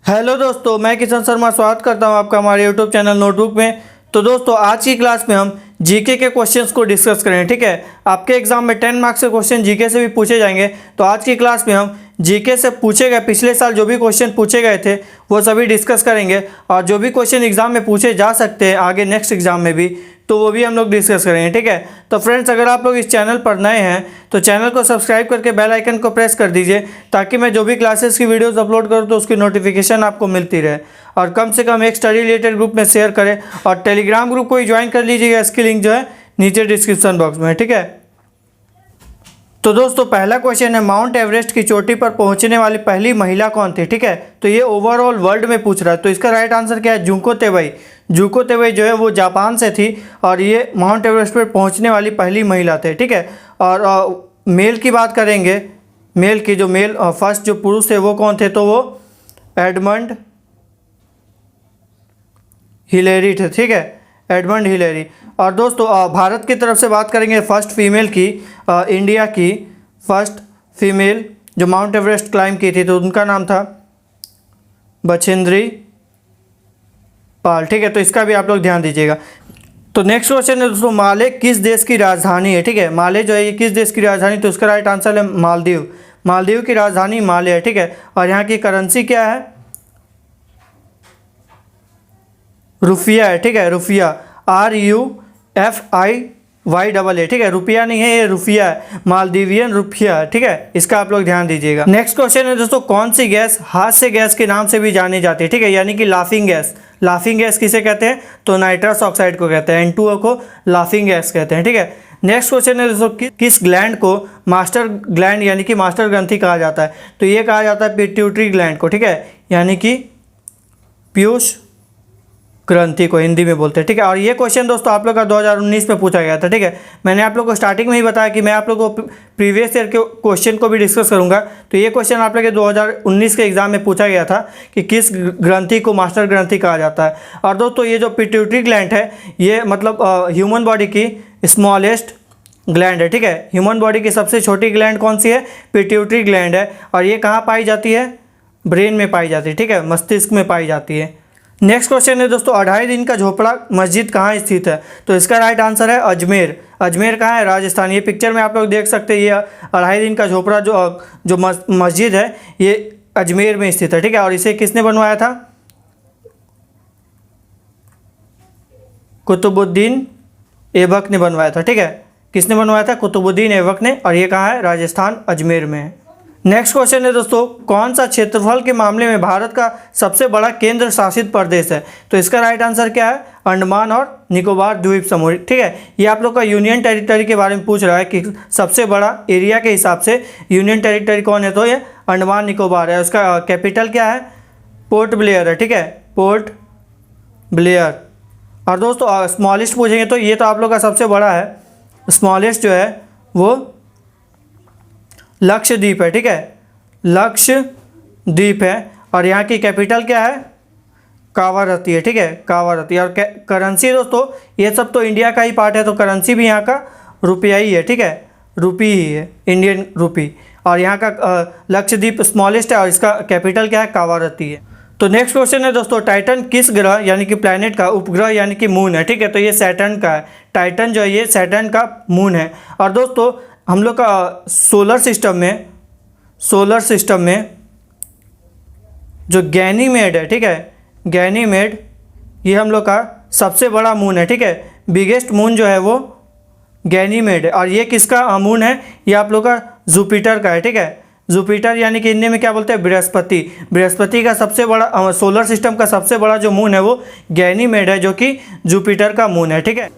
Hello दोस्तों, मैं किशन शर्मा स्वागत करता हूं आपका हमारे यूट्यूब चैनल नोटबुक में। तो दोस्तों, आज की क्लास में हम जीके के क्वेश्चंस को डिस्कस करेंगे। ठीक है, आपके एग्जाम में 10 मार्क्स के क्वेश्चन जीके से भी पूछे जाएंगे। तो आज की क्लास में हम जीके से पूछे गए पिछले साल जो भी क्वेश्चन पूछे गए थे वो सभी डिस्कस करेंगे, और जो भी क्वेश्चन एग्जाम में पूछे जा सकते हैं आगे नेक्स्ट एग्जाम में भी, तो वो भी हम लोग डिस्कस करेंगे। ठीक है, तो फ्रेंड्स, अगर आप लोग इस चैनल पर नए हैं तो चैनल को सब्सक्राइब करके बेल आइकन को प्रेस कर दीजिए, ताकि मैं जो भी क्लासेस की वीडियोस अपलोड करूँ तो उसकी नोटिफिकेशन आपको मिलती रहे। और कम से कम एक स्टडी रिलेटेड ग्रुप में शेयर करें, और टेलीग्राम ग्रुप को ही ज्वाइन कर लीजिएगा। इसकी लिंक जो है नीचे डिस्क्रिप्शन बॉक्स में। ठीक है, तो दोस्तों, पहला क्वेश्चन है, माउंट एवरेस्ट की चोटी पर पहुंचने वाली पहली महिला कौन थी? ठीक है, तो ये ओवरऑल वर्ल्ड में पूछ रहा है, तो इसका राइट आंसर क्या है? जुको तेबई। जुको तेबई जो है वो जापान से थी, और ये माउंट एवरेस्ट पर पहुंचने वाली पहली महिला थे। ठीक है, और मेल की बात करेंगे, मेल की जो मेल फर्स्ट जो पुरुष थे वो कौन थे? तो वो एडमंड हिलेरी थे। ठीक है, एडमंड हिलेरी। और दोस्तों, भारत की तरफ से बात करेंगे फर्स्ट फीमेल की, इंडिया की फर्स्ट फीमेल जो माउंट एवरेस्ट क्लाइंब की थी, तो उनका नाम था बछेंद्री पाल। ठीक है, तो इसका भी आप लोग ध्यान दीजिएगा। तो नेक्स्ट क्वेश्चन है दोस्तों, माले किस देश की राजधानी है? ठीक है, माले जो है ये किस देश की राजधानी? तो इसका राइट आंसर है मालदीव। मालदीव की राजधानी माले है। ठीक है, और यहाँ की करेंसी क्या है? रुपया है। ठीक है, रुपया, RUFIYA। ठीक है, रुपया नहीं है, ये रुपया है, मालदीवियन रुपया। ठीक है, इसका आप लोग ध्यान दीजिएगा। नेक्स्ट क्वेश्चन है दोस्तों, कौन सी गैस हास्य गैस के नाम से भी जानी जाती है? ठीक है, यानी कि लाफिंग गैस। लाफिंग गैस किसे कहते हैं? तो नाइट्रस ऑक्साइड को कहते हैं, N2O को लाफिंग गैस कहते हैं। ठीक है, नेक्स्ट क्वेश्चन है दोस्तों, किस ग्लैंड को मास्टर ग्लैंड यानी कि मास्टर ग्रंथि कहा जाता है? तो ये कहा जाता है पिट्यूटरी ग्लैंड को। ठीक है, यानी कि पीयूष ग्रंथि को हिंदी में बोलते हैं। ठीक है, और ये क्वेश्चन दोस्तों आप लोग का 2019 में पूछा गया था। ठीक है, मैंने आप लोग को स्टार्टिंग में ही बताया कि मैं आप लोग को प्रीवियस ईयर के क्वेश्चन को भी डिस्कस करूंगा। तो ये क्वेश्चन आप लोग के 2019 के एग्जाम में पूछा गया था कि किस ग्रंथि को मास्टर ग्रंथि कहा जाता है। और दोस्तों, ये जो पिट्यूटरी ग्लैंड है ये मतलब ह्यूमन बॉडी की स्मॉलेस्ट ग्लैंड है। ठीक है, ह्यूमन बॉडी की सबसे छोटी ग्लैंड कौन सी है? पिट्यूटरी ग्लैंड है। और ये कहाँ पाई जाती है? ब्रेन में पाई जाती है। ठीक है, मस्तिष्क में पाई जाती है। नेक्स्ट क्वेश्चन है दोस्तों, 2.5 दिन का झोपड़ा मस्जिद कहाँ स्थित है? तो इसका राइट आंसर है अजमेर। अजमेर कहाँ है? राजस्थान। ये पिक्चर में आप लोग देख सकते हैं, ये 2.5 दिन का झोपड़ा जो मस्जिद है ये अजमेर में स्थित है। ठीक है, और इसे किसने बनवाया था? कुतुबुद्दीन ऐबक ने बनवाया था। ठीक है, किसने बनवाया था? कुतुबुद्दीन ऐबक ने। और ये कहाँ है? राजस्थान, अजमेर में है। नेक्स्ट क्वेश्चन है दोस्तों, कौन सा क्षेत्रफल के मामले में भारत का सबसे बड़ा केंद्र शासित प्रदेश है? तो इसका राइट आंसर क्या है? अंडमान और निकोबार द्वीप समूह। ठीक है, ये आप लोग का यूनियन टेरिटरी के बारे में पूछ रहा है कि सबसे बड़ा एरिया के हिसाब से यूनियन टेरिटरी कौन है? तो ये अंडमान निकोबार है। उसका कैपिटल क्या है? पोर्ट ब्लेयर है। ठीक है, पोर्ट ब्लेयर। और दोस्तों, स्मॉलेस्ट पूछेंगे तो ये तो आप लोग का सबसे बड़ा है। स्मॉलेस्ट जो है वो लक्षद्वीप है। ठीक है, लक्षद्वीप है। और यहाँ की कैपिटल क्या है? कावारत्ती है। ठीक है, कावारत्ती। और करेंसी दोस्तों, ये सब तो इंडिया का ही पार्ट है, तो करेंसी भी यहाँ का रुपया ही है। ठीक है, रुपी ही है, इंडियन रुपी। और यहाँ का लक्षद्वीप स्मॉलेस्ट है, और इसका कैपिटल क्या है? कावारत्ती है। तो नेक्स्ट क्वेश्चन है दोस्तों, टाइटन किस ग्रह यानी कि प्लैनेट का उपग्रह यानी कि मून है? ठीक है, तो ये सैटर्न का है। टाइटन जो है ये सैटर्न का मून है। और दोस्तों, हम लोग का सोलर सिस्टम में जो गैनीमेड है, ठीक है, गैनीमेड ये हम लोग का सबसे बड़ा मून है। ठीक है, बिगेस्ट मून जो है वो गैनीमेड है। और ये किसका मून है? ये आप लोग का जुपिटर का है। ठीक है, जुपिटर यानी कि हिंदी में क्या बोलते हैं? बृहस्पति। बृहस्पति का सबसे बड़ा सोलर सिस्टम का सबसे बड़ा जो मून है वो गैनीमेड है, जो कि जुपिटर का मून है। ठीक है,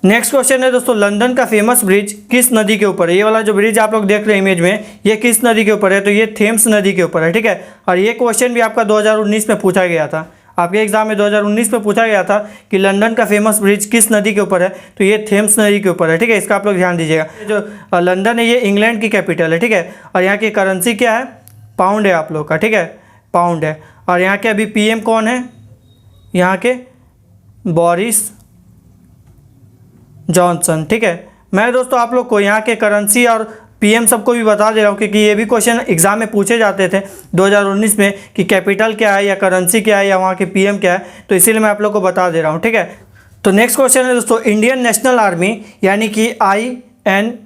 नेक्स्ट क्वेश्चन है दोस्तों, लंदन का फेमस ब्रिज किस नदी के ऊपर है? ये वाला जो ब्रिज आप लोग देख रहे हैं इमेज में, ये किस नदी के ऊपर है? तो ये थेम्स नदी के ऊपर है। ठीक है, और ये क्वेश्चन भी आपका 2019 में पूछा गया था। आपके एग्जाम में 2019 में पूछा गया था कि लंदन का फेमस ब्रिज किस नदी के ऊपर है? तो ये थेम्स नदी के ऊपर है। ठीक है, इसका आप लोग ध्यान दीजिएगा। जो लंदन है ये इंग्लैंड की कैपिटल है। ठीक है, और यहाँ की करेंसी क्या है? पाउंड है आप लोग का। ठीक है, पाउंड है। और यहाँ के अभी PM कौन है? यहाँ के बोरिस जॉनसन। ठीक है, मैं दोस्तों आप लोग को यहाँ के करेंसी और पीएम सबको भी बता दे रहा हूँ, क्योंकि ये भी क्वेश्चन एग्जाम में पूछे जाते थे 2019 में कि कैपिटल क्या है या करेंसी क्या है या वहाँ के पीएम क्या है, तो इसीलिए मैं आप लोग को बता दे रहा हूँ, ठीक है। तो नेक्स्ट क्वेश्चन है दोस्तों, इंडियन नेशनल आर्मी यानी कि INA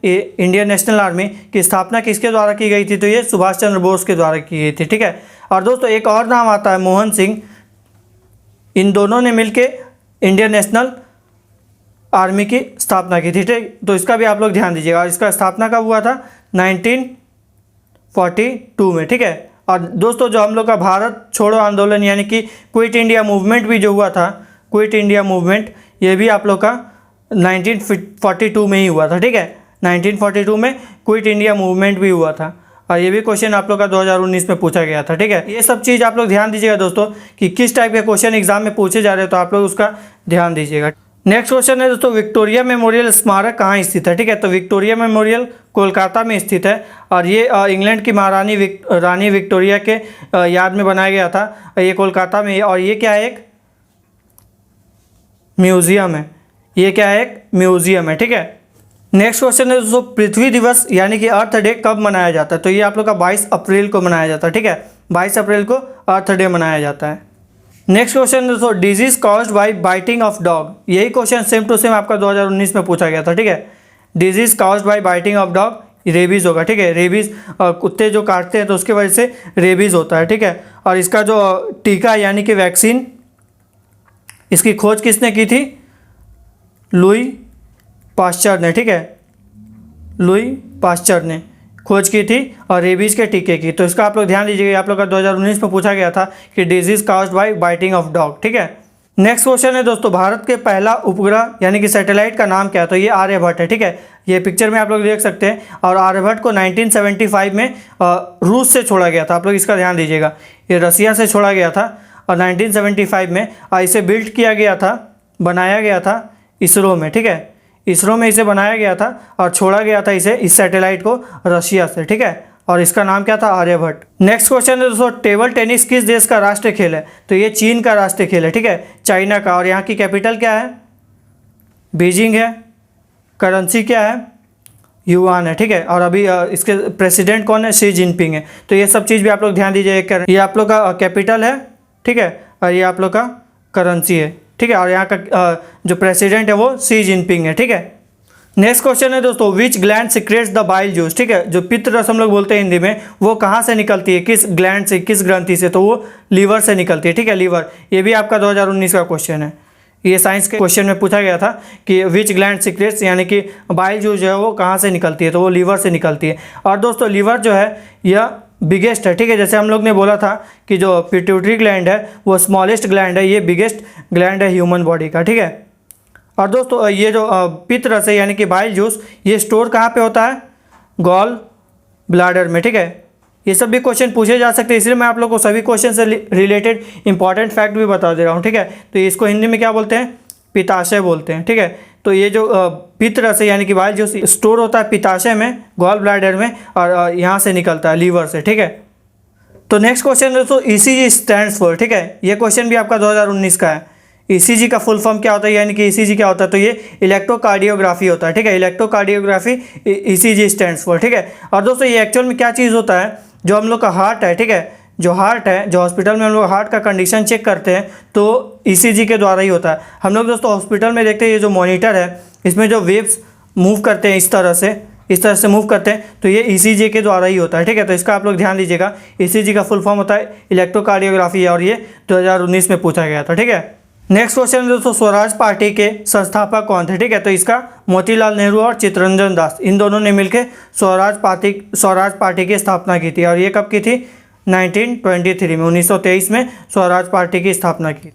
इंडियन नेशनल आर्मी की स्थापना किसके द्वारा की गई थी? तो ये सुभाष चंद्र बोस के द्वारा की गई थी, ठीक है। और दोस्तों एक और नाम आता है मोहन सिंह, इन दोनों ने मिलके इंडियन नेशनल आर्मी की स्थापना की थी, ठीक। तो इसका भी आप लोग ध्यान दीजिएगा। और इसका स्थापना कब हुआ था? 1942 में, ठीक है। और दोस्तों जो हम लोग का भारत छोड़ो आंदोलन यानी कि क्विट इंडिया मूवमेंट भी जो हुआ था, क्विट इंडिया मूवमेंट, ये भी आप लोग का 1942 में ही हुआ था, ठीक है। 1942 में क्विट इंडिया मूवमेंट भी हुआ था, और ये भी क्वेश्चन आप लोग का 2019 में पूछा गया था, ठीक है। ये सब चीज़ आप लोग ध्यान दीजिएगा दोस्तों कि किस टाइप के क्वेश्चन एग्जाम में पूछे जा रहे हैं, तो आप लोग उसका ध्यान दीजिएगा। नेक्स्ट क्वेश्चन है दोस्तों, विक्टोरिया मेमोरियल स्मारक कहाँ स्थित है? ठीक है, तो विक्टोरिया मेमोरियल कोलकाता में स्थित है, और ये इंग्लैंड की महारानी रानी विक्टोरिया के याद में बनाया गया था। ये कोलकाता में, और ये क्या है? एक म्यूज़ियम है। ये क्या है? एक म्यूज़ियम है, ठीक है। नेक्स्ट क्वेश्चन है दोस्तों, पृथ्वी दिवस यानी कि अर्थ डे कब मनाया जाता है? तो ये आप लोग का 22 अप्रैल को मनाया जाता है, ठीक है। 22 अप्रैल को अर्थ डे मनाया जाता है। नेक्स्ट क्वेश्चन दोस्तों, disease caused by biting of dog, यही क्वेश्चन सेम टू सेम आपका 2019 में पूछा गया था, ठीक है। Disease caused by biting of dog, rabies होगा, ठीक है। रेबीज़ कुत्ते जो काटते हैं तो उसके वजह से रेबीज़ होता है, ठीक है। और इसका जो टीका यानी कि वैक्सीन, इसकी खोज किसने की थी? लुई पास्चर ने, ठीक है। लुई पास्चर ने खोज की थी और रेबीज़ के टीके की। तो इसका आप लोग ध्यान दीजिएगा, आप लोग का 2019 में पूछा गया था कि disease caused bye biting of dog, ठीक है। नेक्स्ट क्वेश्चन है दोस्तों, भारत के पहला उपग्रह यानी कि सैटेलाइट का नाम क्या है? तो ये आर्यभट्ट है, ठीक है। ये पिक्चर में आप लोग देख सकते हैं, और आर्यभट्ट को 1975 में रूस से छोड़ा गया था। आप लोग इसका ध्यान दीजिएगा, ये रसिया से छोड़ा गया था और 1975 में इसे बिल्ड किया गया था, बनाया गया था इसरो में, ठीक है। इसरो में इसे बनाया गया था और छोड़ा गया था इसे, इस सैटेलाइट को, रशिया से, ठीक है। और इसका नाम क्या था? आर्यभट्ट। नेक्स्ट क्वेश्चन है दोस्तों, टेबल टेनिस किस देश का राष्ट्रीय खेल है? तो ये चीन का राष्ट्रीय खेल है, ठीक है, चाइना का। और यहाँ की कैपिटल क्या है? बीजिंग है। करेंसी क्या है? युआन है, ठीक है। और अभी इसके प्रेसिडेंट कौन है? शी जिनपिंग है। तो ये सब चीज़ भी आप लोग ध्यान दीजिए। ये आप लोग का कैपिटल है, ठीक है, और ये आप लोग का करेंसी है, ठीक है। और यहाँ का जो प्रेसिडेंट है वो शी जिनपिंग है, ठीक है। नेक्स्ट क्वेश्चन है दोस्तों, which gland secretes the bile juice, ठीक है। जो पित्त रस हम लोग बोलते हैं हिंदी में, वो कहाँ से निकलती है? किस ग्लैंड से, किस ग्रंथि से? तो वो लीवर से निकलती है, ठीक है, लीवर। ये भी आपका 2019 का क्वेश्चन है। ये साइंस के क्वेश्चन में पूछा गया था कि विच ग्लैंड सिक्रेट्स यानी कि बाइल जूस जो है वो कहाँ से निकलती है? तो वो लीवर से निकलती है। और दोस्तों लीवर जो है यह बिगेस्ट है, ठीक है। जैसे हम लोग ने बोला था कि जो पिट्यूटरी ग्लैंड है वो स्मॉलेस्ट ग्लैंड है, ये बिगेस्ट ग्लैंड है ह्यूमन बॉडी का, ठीक है। और दोस्तों ये जो पित्त रस है यानी कि बाइल जूस, ये स्टोर कहाँ पे होता है? गॉल ब्लैडर में, ठीक है। ये सब भी क्वेश्चन पूछे जा सकते हैं, इसलिए मैं आप लोग को सभी क्वेश्चन से रिलेटेड इंपॉर्टेंट फैक्ट भी बता दे रहा हूँ, ठीक है। तो इसको हिंदी में क्या बोलते हैं? पित्ताशय बोलते हैं, ठीक है। तो ये जो पित्त रस है यानी कि बाइल जूस स्टोर होता है पित्ताशय में, गॉल ब्लैडर में, और यहाँ से निकलता है लीवर से, ठीक है। तो नेक्स्ट क्वेश्चन दोस्तों, ECG स्टैंड्स फॉर, ठीक है। ये क्वेश्चन भी आपका 2019 का है। ECG का फुल फॉर्म क्या होता है यानी कि ECG क्या होता है? तो ये इलेक्ट्रोकार्डियोग्राफी होता है, ठीक है। इलेक्ट्रोकार्डियोग्राफी ECG स्टैंड्स फॉर, ठीक है। और दोस्तों ये एक्चुअल में क्या चीज़ होता है? जो हम लोग का हार्ट है, ठीक है, जो हार्ट है, जो हॉस्पिटल में हम लोग हार्ट का कंडीशन चेक करते हैं तो ECG के द्वारा ही होता है। हम लोग दोस्तों हॉस्पिटल में देखते हैं ये जो मॉनिटर है, इसमें जो वेव्स मूव करते हैं इस तरह से मूव करते हैं, तो ये ECG के द्वारा ही होता है, ठीक है। तो इसका आप लोग ध्यान दीजिएगा। ECG का फुल फॉर्म होता है इलेक्ट्रोकार्डियोग्राफी, और ये 2019 में पूछा गया था, ठीक है। नेक्स्ट क्वेश्चन दोस्तों, स्वराज पार्टी के संस्थापक कौन थे? ठीक है, तो इसका मोतीलाल नेहरू और चित्तरंजन दास, इन दोनों ने मिलकर स्वराज पार्टी की स्थापना की थी। और ये कब की थी? 1923 में, 1923 में स्वराज पार्टी की स्थापना की।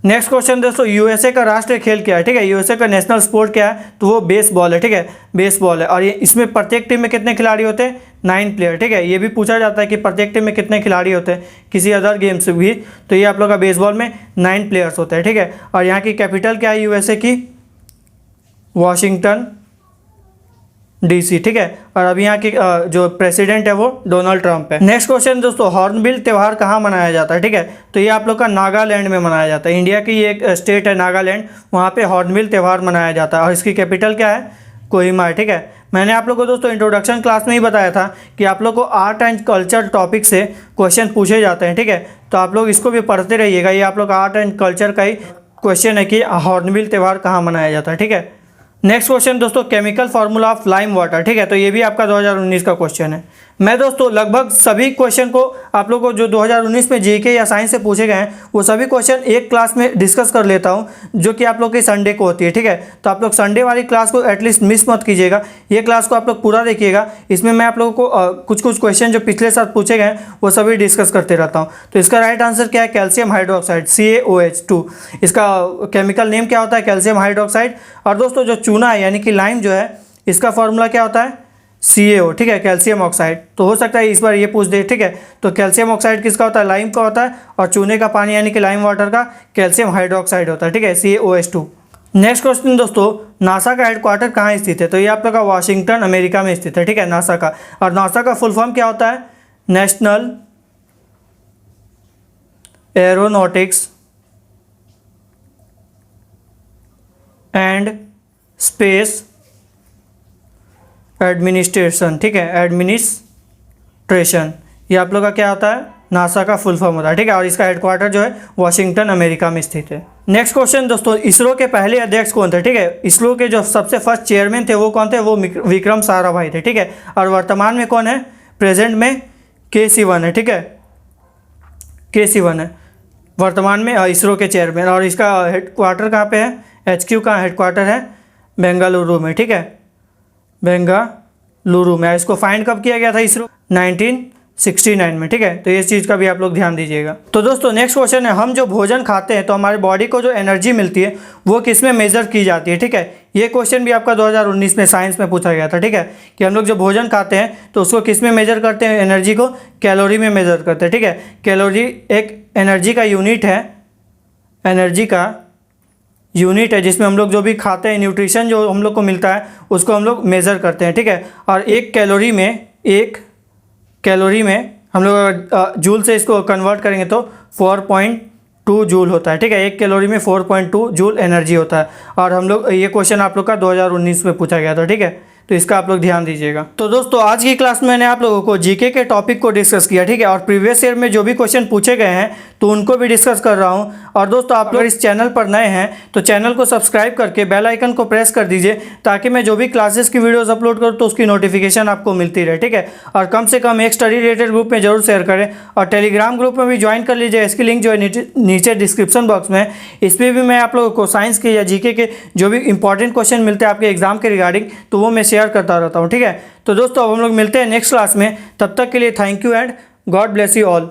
नेक्स्ट क्वेश्चन दोस्तों, यूएसए का राष्ट्रीय खेल क्या है? ठीक है, यूएसए का नेशनल स्पोर्ट क्या है? तो वो बेसबॉल है, ठीक है, बेसबॉल है। और ये इसमें प्रत्येक टीम में कितने खिलाड़ी होते हैं? 9 प्लेयर, ठीक है। ये भी पूछा जाता है कि प्रत्येक टीम में कितने खिलाड़ी होते हैं किसी अदर गेम से भी, तो ये आप लोग का बेसबॉल में 9 प्लेयर्स होते हैं, ठीक है। और यहाँ की कैपिटल क्या है यूएसए की? वॉशिंगटन DC, ठीक है। और अभी यहाँ की जो प्रेसिडेंट है वो डोनाल्ड ट्रंप है। नेक्स्ट क्वेश्चन दोस्तों, हॉर्नबिल त्यौहार कहाँ मनाया जाता है? ठीक है, तो ये आप लोग का नागालैंड में मनाया जाता है। इंडिया की एक स्टेट है नागालैंड, वहाँ पे हॉर्नबिल त्यौहार मनाया जाता है। और इसकी कैपिटल क्या है? कोहिमा है, ठीक है। मैंने आप लोग को दोस्तों इंट्रोडक्शन क्लास में ही बताया था कि आप लोग को आर्ट एंड कल्चर टॉपिक से क्वेश्चन पूछे जाते हैं, ठीक है। तो आप लोग इसको भी पढ़ते रहिएगा। ये आप लोग आर्ट एंड कल्चर का ही क्वेश्चन है कि हॉर्नबिल त्यौहार कहाँ मनाया जाता है, ठीक है। नेक्स्ट क्वेश्चन दोस्तों, chemical formula of lime water, ठीक है। तो ये भी आपका 2019 का क्वेश्चन है। मैं दोस्तों लगभग सभी क्वेश्चन को आप लोगों को जो 2019 में जीके या साइंस से पूछे गए हैं वो सभी क्वेश्चन एक क्लास में डिस्कस कर लेता हूं, जो कि आप लोग की संडे को होती है, ठीक है। तो आप लोग संडे वाली क्लास को एटलीस्ट मिस मत कीजिएगा, ये क्लास को आप लोग पूरा देखिएगा। इसमें मैं आप लोगों को कुछ क्वेश्चन जो पिछले साल पूछे गए वो सभी डिस्कस करते रहता हूँ। तो इसका राइट आंसर क्या है? Calcium hydroxide, CaOH2। इसका केमिकल नेम क्या होता है? Calcium hydroxide. और दोस्तों जो चूना है यानी कि लाइम जो है, इसका फॉर्मूला क्या होता है? CaO, ठीक है, कैल्शियम ऑक्साइड। तो हो सकता है इस बार ये पूछ दे, ठीक है। तो कैल्शियम ऑक्साइड किसका होता है? लाइम का होता है। और चूने का पानी यानी कि लाइम वाटर का कैल्शियम हाइड्रोक्साइड होता है, ठीक है, CaOH2। नेक्स्ट क्वेश्चन दोस्तों, नासा का हेडक्वार्टर कहाँ स्थित है? तो ये आप लोग का वाशिंगटन अमेरिका में स्थित है, ठीक है, नासा का। और नासा का फुल फॉर्म क्या होता है? National aeronautics and space administration, ठीक है, एडमिनिस्ट्रेशन। ये आप लोग का क्या होता है? नासा का फुल फॉर्म होता है, ठीक है। और इसका हेडक्वार्टर जो है वाशिंगटन अमेरिका में स्थित है। नेक्स्ट क्वेश्चन दोस्तों, इसरो के पहले अध्यक्ष कौन थे? ठीक है, इसरो के जो सबसे फर्स्ट चेयरमैन थे वो कौन थे? वो विक्रम साराभाई थे, ठीक है। और वर्तमान में कौन है? प्रेजेंट में के सिवन है, ठीक है, के सिवन है वर्तमान में इसरो के चेयरमैन। और इसका हेडक्वार्टर कहाँ पे है? HQ का हेडक्वार्टर है बेंगलुरु में, ठीक है, बेंगलुरु में। इसको फाइंड कब किया गया था इसरो? 1969 में, ठीक है। तो इस चीज़ का भी आप लोग ध्यान दीजिएगा। तो दोस्तों नेक्स्ट क्वेश्चन है, हम जो भोजन खाते हैं तो हमारे बॉडी को जो एनर्जी मिलती है वो किस में मेजर की जाती है, ठीक है। ये क्वेश्चन भी आपका 2019 में साइंस में पूछा गया था, ठीक है, कि हम लोग जो भोजन खाते हैं तो उसको किस में मेजर करते हैं? एनर्जी को कैलोरी में मेजर करते हैं, ठीक है। कैलोरी एक एनर्जी का यूनिट है, एनर्जी का यूनिट है जिसमें हम लोग जो भी खाते हैं, न्यूट्रिशन जो हम लोग को मिलता है उसको हम लोग मेज़र करते हैं, ठीक है। और एक कैलोरी में हम लोग जूल से इसको कन्वर्ट करेंगे तो 4.2 जूल होता है, ठीक है। एक कैलोरी में 4.2 जूल एनर्जी होता है। और हम लोग ये क्वेश्चन आप लोग का 2019 में पूछा गया था, ठीक है। तो इसका आप लोग ध्यान दीजिएगा। तो दोस्तों आज की क्लास में मैंने आप लोगों को जीके के टॉपिक को डिस्कस किया, ठीक है। और प्रीवियस ईयर में जो भी क्वेश्चन पूछे गए हैं तो उनको भी डिस्कस कर रहा हूं। और दोस्तों आप लोग इस चैनल पर नए हैं तो चैनल को सब्सक्राइब करके बेल आइकन को प्रेस कर दीजिए, ताकि मैं जो भी क्लासेस की वीडियोज़ अपलोड करूँ तो उसकी नोटिफिकेशन आपको मिलती रहे, ठीक है। और कम से कम एक स्टडी रिलेटेड ग्रुप में जरूर शेयर करें। और टेलीग्राम ग्रुप में भी ज्वाइन कर लीजिए, इसकी लिंक जो है नीचे डिस्क्रिप्शन बॉक्स में। इसमें भी मैं आप लोगों को साइंस के या जीके के जो भी इंपॉर्टेंट क्वेश्चन मिलते हैं आपके एग्जाम के रिगार्डिंग, तो वो मैं शेयर करता रहता हूँ, ठीक है। तो दोस्तों अब हम लोग मिलते हैं नेक्स्ट क्लास में। तब तक के लिए thank you and God bless you all.